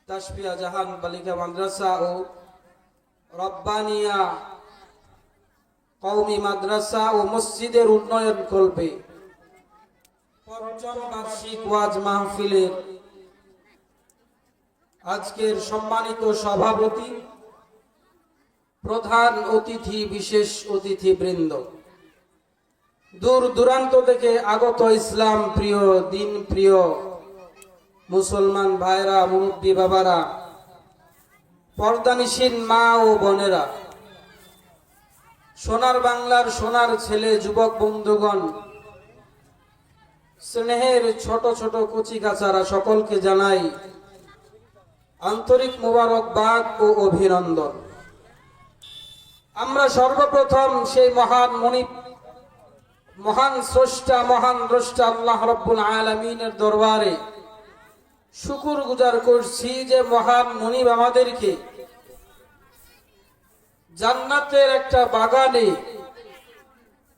তাসফিয়া জাহান বালিকা মাদ্রাসা ও রব্বানিয়া কওমি মাদ্রাসা ও মসজিদের উন্নয়ন কল্পে পঞ্চম বার্ষিক ওয়াজ মাহফিলের আজকের সম্মানিত সভাপতি, প্রধান অতিথি, বিশেষ অতিথিবৃন্দ, দূর দূরান্ত থেকে আগত ইসলাম প্রিয়, দিন প্রিয় মুসলমান ভাইরা, মুরব্বী বাবারা, পর্দানিসীন মা ও বোনেরা, সোনার বাংলার সোনার ছেলে যুবক বন্ধুগণ, স্নেহের ছোট ছোট কচি কাচারা, সকলকে জানাই আন্তরিক মোবারকবাদ ও অভিনন্দন। আমরা সর্বপ্রথম সেই মহান স্রষ্টা, মহান দ্রষ্টা আল্লাহ রাব্বুল আলামিনের দরবারে শুকর গুজার করছি যে মহান মুনিব আমাদেরকে জান্নাতের একটা বাগানে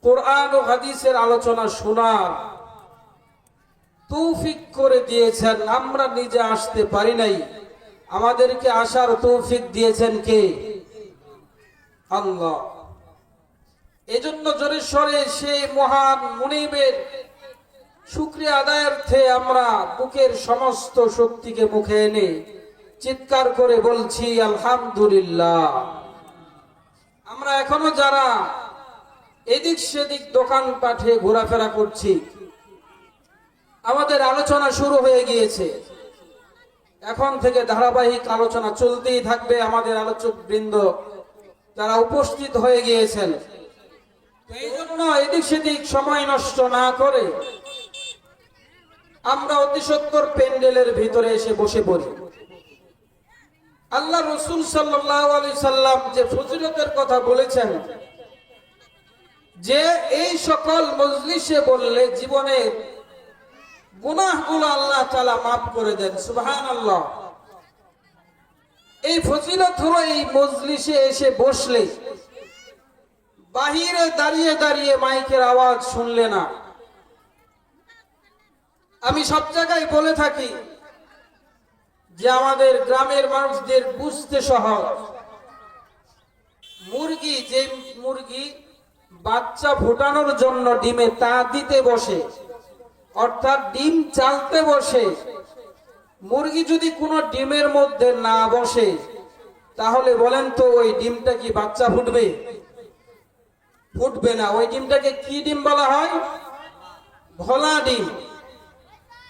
কোরআন ও হাদিসের আলোচনা শোনার তৌফিক করে দিয়েছেন। আমরা নিজে আসতে পারি নাই, আমাদেরকে আসার তৌফিক দিয়েছেন কে? আল্লাহ। এজন্য জোরে সরে সেই মহান মুনিবের শুকরিয়া আদায়ার্থে আমরা বুকের সমস্ত শক্তিকে মুখে এনে চিৎকার করে বলছি আলহামদুলিল্লাহ। আমরা এখনো যারা এদিক সেদিক দোকান পাঠে ঘোরাফেরা করছি, আমাদের আলোচনা শুরু হয়ে গিয়েছে, এখন থেকে ধারাবাহিক আলোচনা চলতেই থাকবে। আমাদের আলোচক বৃন্দ যারা উপস্থিত হয়ে গিয়েছেন, এই জন্য এদিক সেদিক সময় নষ্ট না করে আমরা অতি সত্বর প্যান্ডেলের ভিতরে এসে বসে পড়ি। আল্লাহ রাসূল সাল্লাল্লাহু আলাইহি সাল্লাম যে ফজিলতের কথা বলেছেন, যে এই সকল মজলিসে বললে জীবনের গুনাহগুলো আল্লাহ তাআলা মাফ করে দেন, সুবহানাল্লাহ। এই ফজিলত হলো এই মজলিসে এসে বসলে, বাহিরে দাঁড়িয়ে দাঁড়িয়ে মাইকের আওয়াজ শুনলে না। আমি সব জায়গায় বলে থাকি যে আমাদের গ্রামের মানুষদের বুঝতে সহজ। মুরগি, যে মুরগি বাচ্চা ফোটানোর জন্য ডিমে তা দিতে বসে, অর্থাৎ ডিম চালতে বসে, মুরগি যদি কোনো ডিমের মধ্যে না বসে, তাহলে বলেন তো ওই ডিমটা কি বাচ্চা ফুটবে? ফুটবে না। ওই ডিমটাকে কি ডিম বলা হয়? ঘোলা ডিম।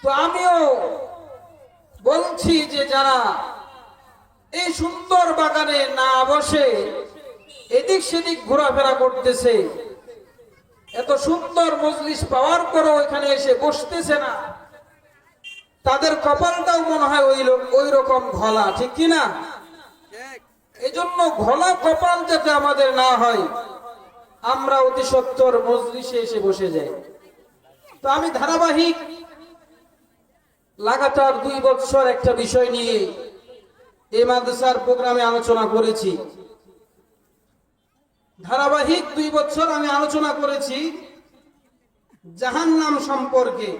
তো আমিও বলছি যে যারা এই সুন্দর বাগানে না বসে এদিক সেদিক ঘোরাফেরা করতেছে, এত সুন্দর মজলিস পাওয়ার পরও এখানে এসে বসতেছে না, তাদের কপালটাও মনে হয় ওই রকম ঘোলা, ঠিক কিনা? এই জন্য ঘোলা কপাল যাতে আমাদের না হয়, আমরা অতি সত্বর মজলিসে এসে বসে যাই। তো আমি ধারাবাহিক লাগাতার 2 বছর একটা বিষয় নিয়ে এই মাদ্রাসার প্রোগ্রামে আলোচনা করেছি। ধারাবাহিক 2 বছর আমি আলোচনা করেছি জাহান্নাম সম্পর্কে,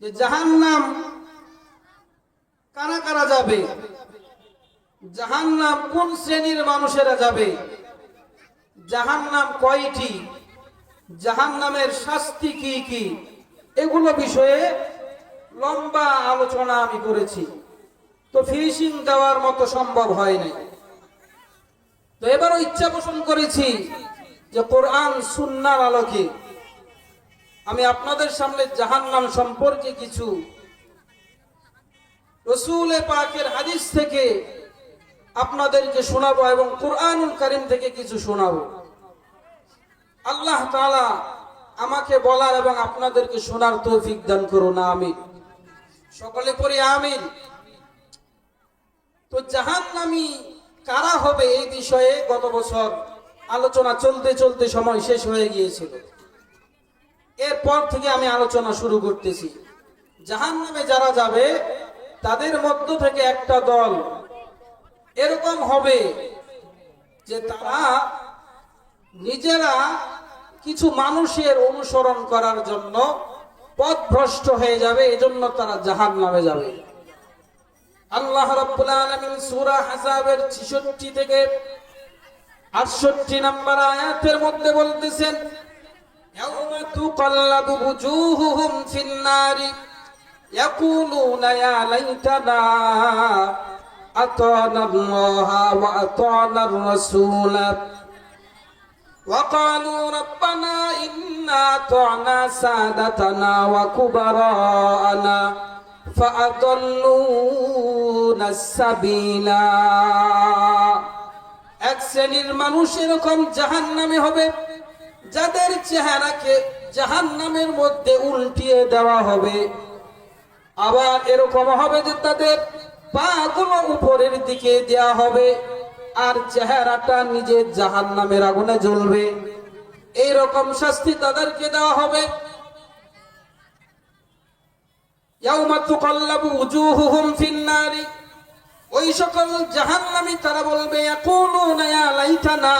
যে জাহান্নাম কারা কারা যাবে, জাহান্নাম কোন শ্রেণীর মানুষেরা যাবে, জাহান্নাম কয়টি, জাহান্নামের শাস্তি কি কি, এগুলো বিষয়ে লম্বা আলোচনা আমি করেছি। তো ফিনিশিং দেওয়ার মতো সম্ভব হয়নি। তো এবারও ইচ্ছা পোষণ করেছি যে কোরআন সুন্নাহর আলোকে আমি আপনাদের সামনে জাহান্নাম সম্পর্কে কিছু রাসূল পাকের হাদিস থেকে আপনাদেরকে শোনাবো এবং কুরআনুল কারীম থেকে কিছু শোনাবো। আল্লাহ তাআলা আমাকে বলার এবং আপনাদেরকে শোনার তৌফিক দান করুন, আমিন। সকলে পড়ি আমিন। তো জাহান্নামী কারা হবে এই বিষয়ে গত বছর আলোচনা চলতে চলতে সময় শেষ হয়ে গিয়েছিল। এরপর থেকে আমি আলোচনা শুরু করতেছি। জাহান্নামে যারা যাবে তাদের মধ্য থেকে একটা দল এরকম হবে যে তারা নিজেরা কিছু মানুষের অনুসরণ করার জন্য পথভ্রষ্ট হয়ে যাবে, এজন্য তারা জাহান্নামে যাবে। আল্লাহ রাব্বুল আলামিন সূরা আহজাবের 66 থেকে 68 নম্বর আয়াতের মধ্যে বলতেছেন, ইয়াউমা তুকাল্লাবু বুজুহুহুম ফিন নারি ইয়াকুলুনা ইয়া লাইতানা আতানা আল্লাহা ওয়া আতানা আর-রাসূলা وقالوا ربنا إنا أطعنا سادتنا وكبراءنا فأضلونا السبيل। এক শ্রেণীর মানুষ এরকম জাহান্নামে হবে যাদের চেহারাকে জাহান্নামের মধ্যে উল্টিয়ে দেওয়া হবে। আবার এরকম হবে যে তাদের পাগুলো উপরের দিকে দেওয়া হবে আর চেহারাটা নিজের জাহান্নামের আগুনে জ্বলবে। এইরকম শাস্তি তাদেরকে দেওয়া হবে। ইয়াউমা তুকাল্লাবু উজুহুহুম ফিন নারি, ওই সকল জাহান্নামী তারা বলবে, ইয়াকুলুনা ইয়া লাইতানা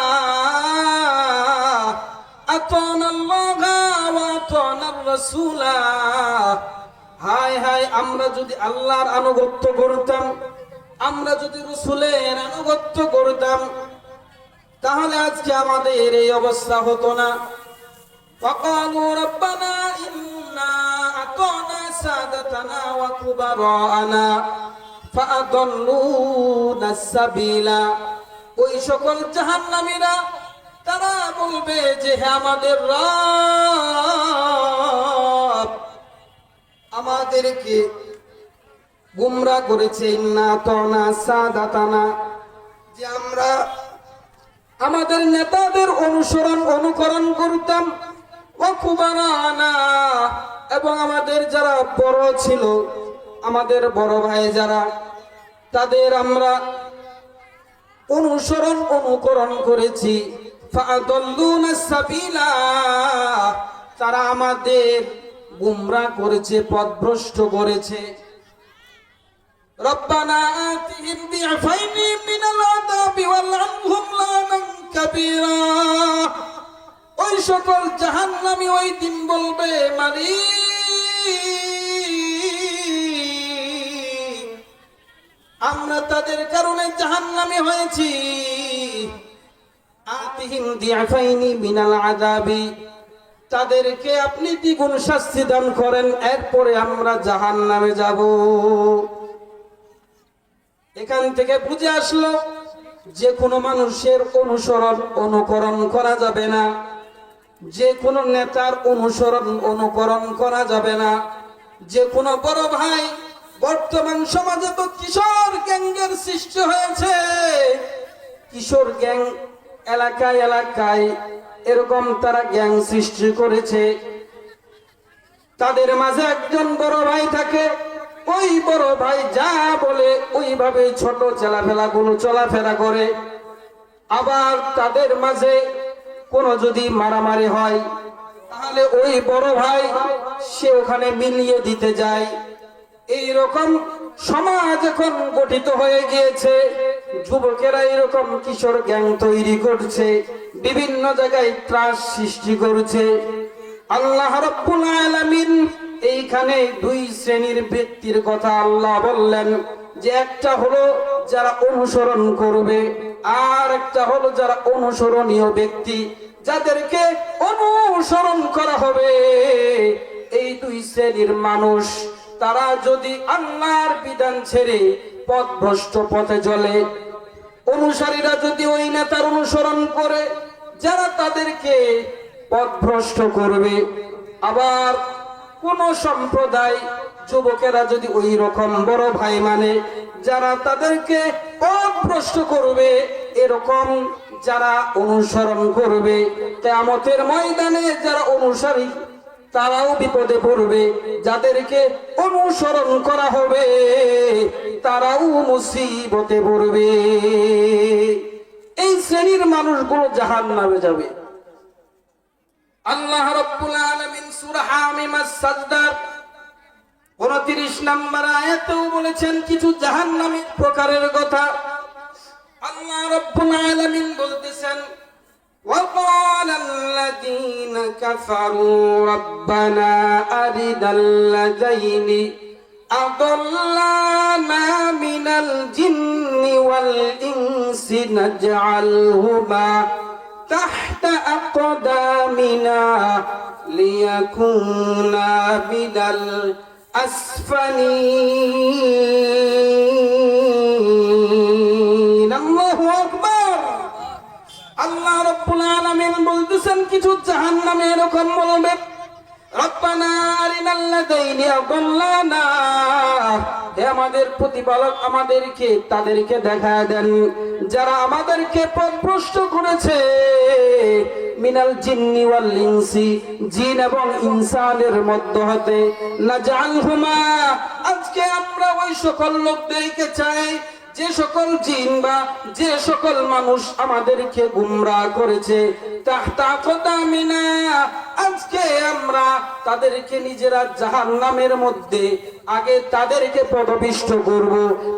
আতানা আল্লাহা ওয়া আতানা আর-রাসূলা, হায় হায় আমরা যদি আল্লাহর আনুগত্য করতাম, আমরা যদি রাসূলের আনুগত্য করতাম, তাহলে আজকে আমাদের এই অবস্থা হতো না। ওয়াকালু রাব্বানা ইন্না আতানা সাদাতানা ওয়া কুবারানা ফাআদাল্লুনা সাবিলা, ওই সকল জাহান্নামীরা তারা বলবে যে হে আমাদের রব, আমাদেরকে গুমরাহ করেছে। ইন্না আতানা সাদাতানা, যে আমরা আমাদের নেতাদের অনুকরণ করতাম, ওয়া কুবারানা, এবং আমাদের যারা বড় ছিল, আমাদের বড় ভাই যারা, তাদের আমরা অনুকরণ করেছি। ফাআদাল্লুনা সাবিলা, তারা আমাদের গুমরাহ করেছে, পথভ্রষ্ট করেছে। রব্বানা আতিহিম বিআফাইনি মিনাল আযাবি ওয়ালআনহুম লানান কাবীরা, ওই সকল জাহান্নামী ওই দিন বলবে, মালিক আমরা তাদের কারণে জাহান্নামী হয়েছি। আতিহিম বিআফাইনি মিনাল আযাবি, তাদেরকে আপনি দ্বিগুণ শাস্তি দান করেন, এরপরে আমরা জাহান্নামে যাব। এখান থেকে বুঝে আসলো যে কোনো মানুষের অনুকরণ করা যাবে না, যে কোনো নেতার অনুকরণ করা যাবে না। যে কোনো বড় ভাই, বর্তমান সমাজে তো কিশোর গ্যাংয়ের সৃষ্টি হয়েছে, কিশোর গ্যাং এলাকায় এলাকায় এরকম তারা গ্যাং সৃষ্টি করেছে। তাদের মাঝে একজন বড় ভাই থাকে, ওই বড় ভাই যা বলে ওইভাবে ছোট ছেলেপেলাগুলো চলাফেরা করে। আবার তাদের মাঝে কোনো যদি মারামারি হয়, তাহলে ওই বড় ভাই সে ওখানে মিলিয়ে দিতে যায়। এইরকম সমাজ এখন গঠিত হয়ে গিয়েছে। যুবকেরা এরকম কিশোর গ্যাং তৈরি করছে, বিভিন্ন জায়গায় ত্রাস সৃষ্টি করছে। আল্লাহ রাব্বুল আলামিন এইখানে দুই শ্রেণীর ব্যক্তির কথা আল্লাহ বললেন, যে একটা হলো যারা অনুসরণ করবে, আর একটা হলো যারা অনুসরণীয় ব্যক্তি, যাদেরকে অনুসরণ করা হবে। এই দুই শ্রেণীর মানুষ তারা যদি আল্লাহর বিধান ছেড়ে পথভ্রষ্ট পথে চলে, অনুসারীরা যদি ওই নেতার অনুসরণ করে যারা তাদেরকে পথভ্রষ্ট করবে, আবার কোন সম্প্রদায় যুবকেরা যদি ওই রকম বড় ভাই মানে যারা তাদেরকে পথভ্রষ্ট করবে, এরকম যারা অনুসরণ করবে, কিয়ামতের ময়দানে যারা অনুসারী তারাও বিপদে পড়বে, যাদেরকে অনুসরণ করা হবে তারাও মুসিবতে পড়বে। এই শ্রেণীর মানুষগুলো জাহান্নামে যাবে। আল্লাহ রাব্বুল আলামিন সূরা হামিম আস-সাজদার 29 নম্বর আয়াতেও বলেছেন কিছু জাহান্নামী প্রকারের কথা। আল্লাহ রাব্বুল আলামিন বলতেছেন, وقال الذين كفروا ربنا أرنا الذين أضلانا ربنا من الجن والإنس نجعلهما تحت أقدامنا ليكونا من الأسفلين الله أكبر আল্লাহ রাব্বুল আলামিন বলতেছেন কিছু জাহান্নামে এরকম বলবে রব্বানা আরিনাল্লাযীনা আযাল্লানা হে আমাদের প্রতিপালক আমাদেরকে তাদেরকে দেখায় দেন যারা আমাদেরকে পথভ্রষ্ট করেছে মিনাল জিন্নি ওয়াল ইনসি জিন এবং ইনসানের মধ্য হতে নাজআলহুমা আজকে আমরা ওই সকল লোকদেরকে চাই যে সকল জিন বা যে সকল মানুষ আমাদেরকে গুমরাহ করেছে তাহতা কদামিনা আজকে আমরা তাদেরকে নিজেরা জাহান্নামের মধ্যে আগে তাদেরকে পদপিষ্ট করব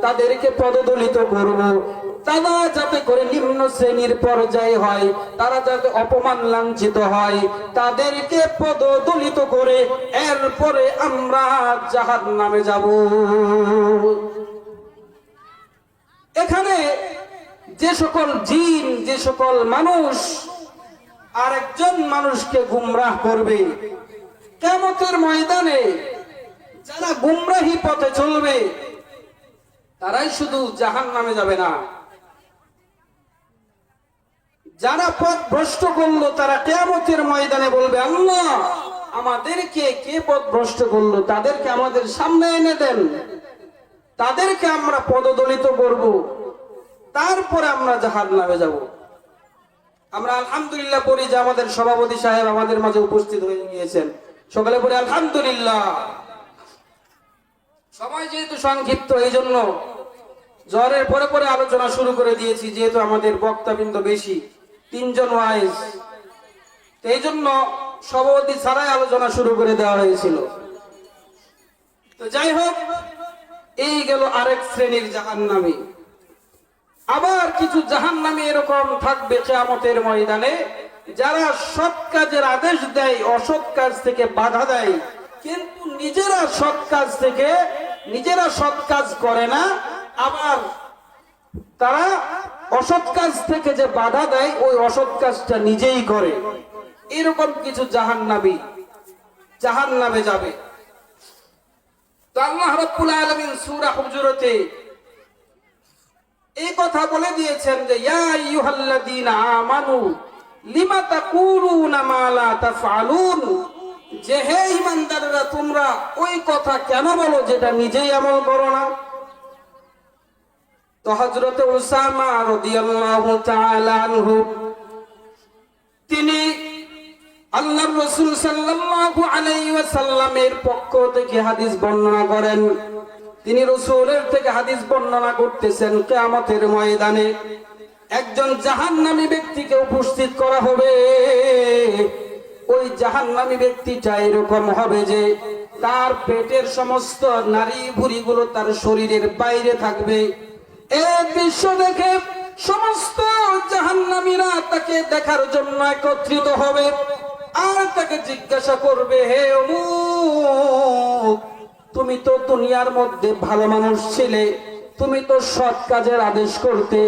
তাদেরকে পদদলিত করব তারা যাতে করে নিম্ন শ্রেণীর পর্যায়ে হয় তারা যাতে অপমান লাঞ্ছিত হয় তাদেরকে পদদলিত করে এরপরে আমরা জাহান্নামে যাব এখানে যে সকল জিন যে সকল মানুষ আরেকজন মানুষকে গুমরাহ করবে কিয়ামতের ময়দানে যারা গুমরাহি পথে চলবে তারাই শুধু জাহান্নামে যাবে না যারা পথ ভ্রষ্ট করলো তারা কিয়ামতের ময়দানে বলবে আল্লাহ আমাদেরকে কে পথ ভ্রষ্ট করলো তাদেরকে আমাদের সামনে এনে দেন তাদেরকে আমরা পদদলিত করব তারপরে আমরা জাহান্নামে যাব আমরা আলহামদুলিল্লাহ পড়ি যে আমাদের সভাপতি সাহেব আমাদের মাঝে উপস্থিত হয়ে গিয়েছেন সকালে পড়ে আলহামদুলিল্লাহ সময় যেহেতু সংক্ষিপ্ত এই জন্য জ্বরের পরে পরে আলোচনা শুরু করে দিয়েছি যেহেতু আমাদের বক্তাবৃন্দ বেশি 3 জন ওয়াইজ এই জন্য সভাপতি ছাড়াই আলোচনা শুরু করে দেওয়া হয়েছিল তো যাই হোক এই গেল আরেক শ্রেণীর জাহান্নামী আবার কিছু জাহান্নামী এরকম থাকবে কিয়ামতের ময়দানে যারা সৎ কাজের আদেশ দেয় অসৎ কাজ থেকে বাধা দেয় কিন্তু নিজেরা সৎ কাজ করে না আবার তারা অসৎ কাজ থেকে যে বাধা দেয় ওই অসৎ কাজটা নিজেই করে এরকম কিছু জাহান্নামে যাবে তো আল্লাহ রাব্বুল আলামিন সূরা হুজুরাতে এই কথা বলে দিয়েছেন যে ইয়া আইয়ুহাল্লাযীনা আমানু লিমা তাকুলুনা মা লা তাফআলুন যে হে ঈমানদাররা তোমরা ওই কথা কেন বলো যেটা নিজেই আমল করো না তো হযরত উসামা রাদিয়াল্লাহু তাআলা আনহু তিনি আল্লাহর রাসূল সাল্লাল্লাহু আলাইহি ওয়াসাল্লামের পক্ষ থেকে হাদিস বর্ণনা করেন তিনি রাসূলের থেকে হাদিস বর্ণনা করতেছেন কিয়ামতের ময়দানে একজন জাহান্নামী ব্যক্তিকে উপস্থিত করা হবে ওই জাহান্নামী ব্যক্তিটা এরকম হবে যে তার পেটের সমস্ত নারী ভুঁড়িগুলো তার শরীরের বাইরে থাকবে এই দৃশ্য দেখে সমস্ত জাহান্নামীরা তাকে দেখার জন্য একত্রিত হবে আর তাকে জিজ্ঞাসা করবে হে অমুক তুমি তো দুনিয়ার মধ্যে ভালো মানুষ ছিলে তুমি তো সৎ কাজের আদেশ করতে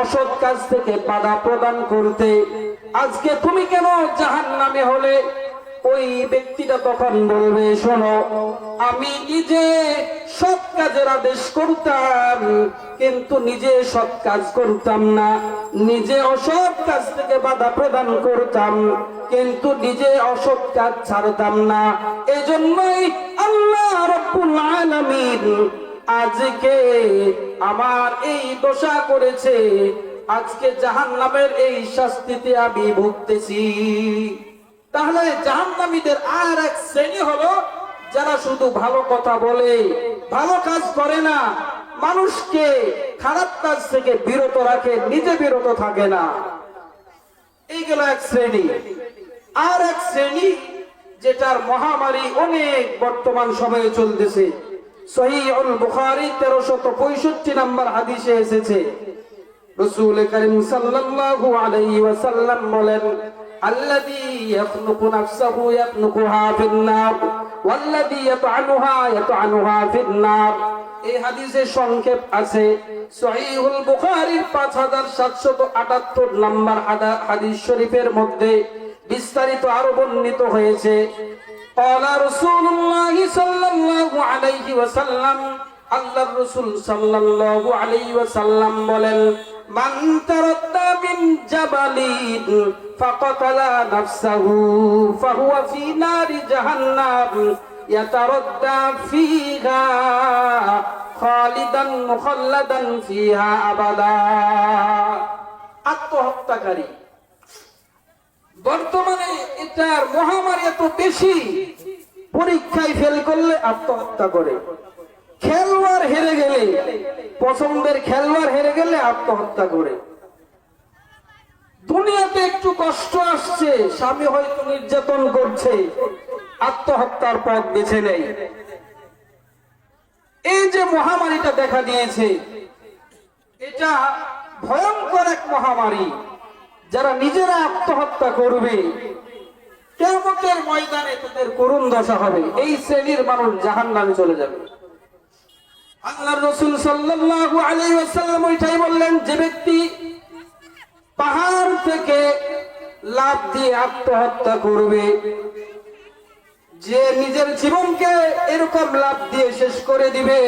অসৎ কাজ থেকে বাধা প্রদান করতে আজকে তুমি কেন জাহান্নামে হলে ওই ব্যক্তিটা তখন বলবে শোনো আমি নিজে সৎ কাজের আদেশ করতাম কিন্তু নিজে সৎ কাজ করতাম না নিজে অসৎ কাজ থেকে বাধা প্রদান করতাম কিন্তু নিজে অসৎ কাজ ছাড়তাম না এজন্যই আল্লাহ রাব্বুল আলামিন আজকে আমার এই দশা করেছে আজকে জাহান্নামের এই শাস্তিতে আমি ভুগতেছি তাহলে জাহান্নামীদের আর এক শ্রেণী হলো যারা শুধু ভালো কথা বলে ভালো কাজ করে না মানুষকে খারাপ কাজ থেকে বিরত রাখে নিজে বিরত থাকে না এই গেল এক শ্রেণী আর এক শ্রেণী যেটার মহামারী অনেক বর্তমান সময়ে চলতেছে সহিহুল বুখারী 1365 নম্বর হাদিসে এসেছে রাসূল করিম সাল্লাল্লাহু আলাইহি ওয়াসাল্লাম বলেন আল্লাযী ইয়াখলুকু নাফসাহু ইয়াখলুকুহা ফিন নার ওয়াল্লাযী ইয়াতআনুহা ইয়াতআনুহা ফিন নার এই হাদিসের সংক্ষেপ আছে সহিহুল বুখারীর 5778 নম্বর হাদিস শরীফের মধ্যে বিস্তারিত আরো বর্ণিত হয়েছে ক্বালা রাসূলুল্লাহ সাল্লাল্লাহু আলাইহি ওয়াসাল্লাম আল্লাহর রাসূল সাল্লাল্লাহু আলাইহি ওয়াসাল্লাম বলেন মান তারাদ্দা মিন জাবালিন ফাকাতালা নাফসাহু ফাহুয়া ফি নারি জাহান্নাম ইয়াতারাদ্দা ফিহা খালিদান মুখাল্লাদান ফিহা আবাদা। আত্মহত্যাকারী বর্তমানে এটার মহামারী এত বেশি, পরীক্ষায় ফেল করলে আত্মহত্যা করে, খেলোয়াড় হেরে গেলে, পছন্দের খেলোয়াড় হেরে গেলে আত্মহত্যা করে। দুনিয়াতে একটু কষ্ট আসছে, স্বামী হয়তো নির্যাতন করছে, আত্মহত্যার পথ বেছে নেই। এই যে মহামারীটা দেখা দিয়েছে, এটা ভয়ঙ্কর এক মহামারী। যারা নিজেরা আত্মহত্যা করবে কিয়ামতের ময়দানে তাদের করুণ দশা হবে। এই শ্রেণীর মানুষ জাহান্নামে চলে যাবে। আল্লাহর রাসূল সাল্লাল্লাহু আলাইহি ওয়াসাল্লাম ওইটাই বললেন, যে ব্যক্তি পাহাড় থেকে লাফ দিয়ে আত্মহত্যা করবে, যে নিজের জীবনকে এরকম লাফ দিয়ে শেষ করে দিবে,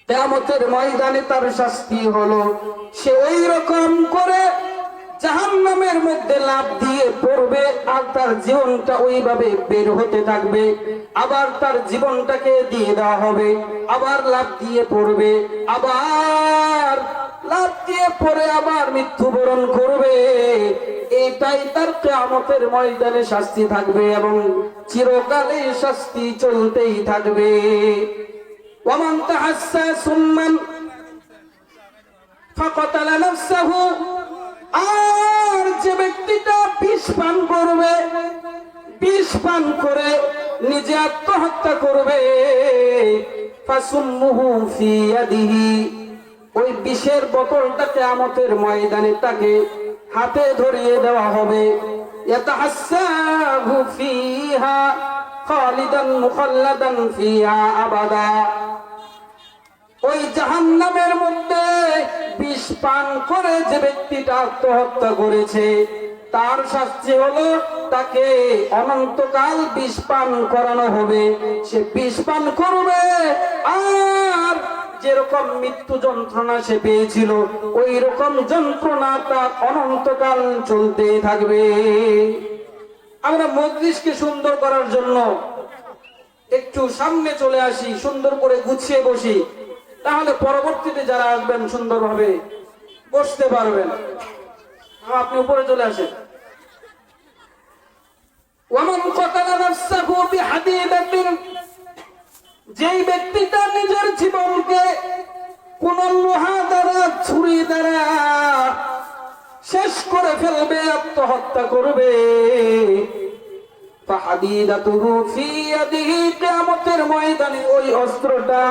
কিয়ামতের ময়দানে তার শাস্তি হলো সে ওই রকম করে জাহান্নামের মধ্যে লাফ দিয়ে পড়বে, আর তার জীবনটা ওইভাবে বের হতে থাকবে। আবার তার জীবনটাকে দিয়ে দেওয়া হবে, আবার লাফ দিয়ে পড়বে, আবার লাফ দিয়ে পড়ে আবার মৃত্যুবরণ করবে। এটাই তার কিয়ামতের ময়দানে শাস্তি থাকবে এবং চিরকালে শাস্তি চলতেই থাকবে। ওয়ামান তাহাসসা সুম্মান ফাকাতালা নাফসাহু, আর যে ব্যক্তিটা বিষ পান করবে, বিষ পান করে নিজে আত্মহত্যা করবে, ফাসুম্মুহু ফি ইয়াদিহি, ওই বিষের বোতলটা কিয়ামতের ময়দানে তাকে হাতে ধরিয়ে দেওয়া হবে। ইয়াতাহাসসাহু ফিহা খালিদান মুখাল্লাদান ফিহা আবাদা, ওই জাহান্নামের মধ্যে বিষ পান করে যে ব্যক্তিটা আত্মহত্যা করেছে, তার শাস্তি হলো তাকে অনন্তকাল বিষ পান করানো হবে। সে বিষ পান করবে, আর যেরকম মৃত্যু যন্ত্রণা সে পেয়েছিল ওই রকম যন্ত্রণা তার অনন্তকাল চলতে থাকবে। আমরা মজলিসকে সুন্দর করার জন্য একটু সামনে চলে আসি, সুন্দর করে গুছিয়ে বসি, তাহলে পরবর্তীতে যারা আসবেন সুন্দরভাবে বসতে পারবেন। আপনি উপরে চলে আসেন। ওয়ামান কাতালা নাফসাহু বিহাদিদাতিন, যেই ব্যক্তিটা নিজের জীবনকে কোন লোহা দ্বারা, ছুরি দ্বারা শেষ করে ফেলবে, আত্মহত্যা করবে, ফাহাদিদাতুহু ফি ইয়াদিহি, কিয়ামতের ময়দানে ওই অস্ত্রটা,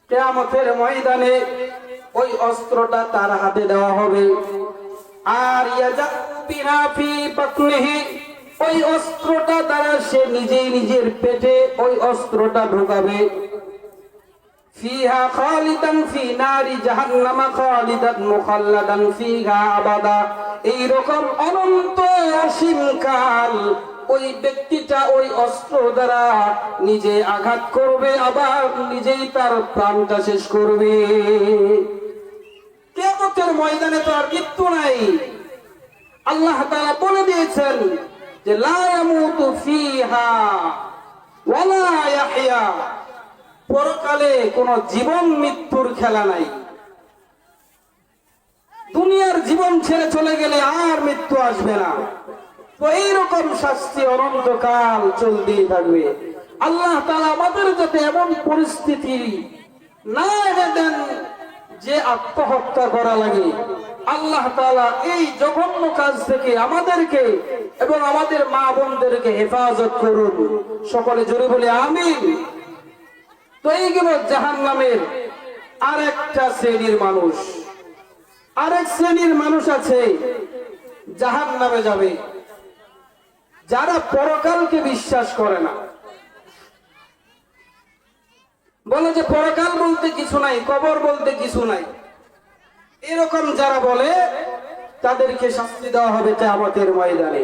কিয়ামতের ময়দানে ওই অস্ত্রটা তার হাতে দেওয়া হবে। আর ইয়াজাউ বিহা ফি বাতনিহি, ওই অস্ত্রটা দ্বারা সে নিজেই নিজের পেটে ওই অস্ত্রটা ঢোকাবে। ফিহা খালিদান ফি নারি জাহান্নাম খালিদান মুখাল্লাদান ফিহা আবাদা, এই রকম অনন্ত অসীমকাল ওই ব্যক্তিটা ওই অস্ত্র দ্বারা নিজে আঘাত করবে, আবার নিজেই তার প্রাণটা শেষ করবে। কিয়ামতের ময়দানে তো আর মৃত্যু নাই। আল্লাহ তাআলা বলে দিয়েছেন যে লা ইয়ামুতু ফিহা ওয়ালা ইয়াহইয়া, পরকালে কোন জীবন মৃত্যুর খেলা নাই। দুনিয়ার জীবন ছেড়ে চলে গেলে আর মৃত্যু আসবে না। তো এইরকম শাস্তি অনন্তকাল চলতেই থাকবে। আল্লাহ তাআলা আমাদের যাতে এমন পরিস্থিতি না এনে দেন যে আত্মহত্যা করা লাগে। আল্লাহ তাআলা এই জঘন্য কাজ থেকে আমাদেরকে এবং আমাদের মা বোনদেরকে হেফাজত করুন। সকলে জোরে বলে আমিন। তো এইগুলো জাহান্নামের আরেকটা শ্রেণীর মানুষ, আরেক শ্রেণীর মানুষ আছে জাহান্নামে যাবে। যারা পরকালকে বিশ্বাস করে না, বলে যে পরকাল বলতে কিছু নাই, কবর বলতে কিছু নাই, এরকম যারা বলে তাদেরকে শাস্তি দেওয়া হবে কিয়ামতের ময়দানে।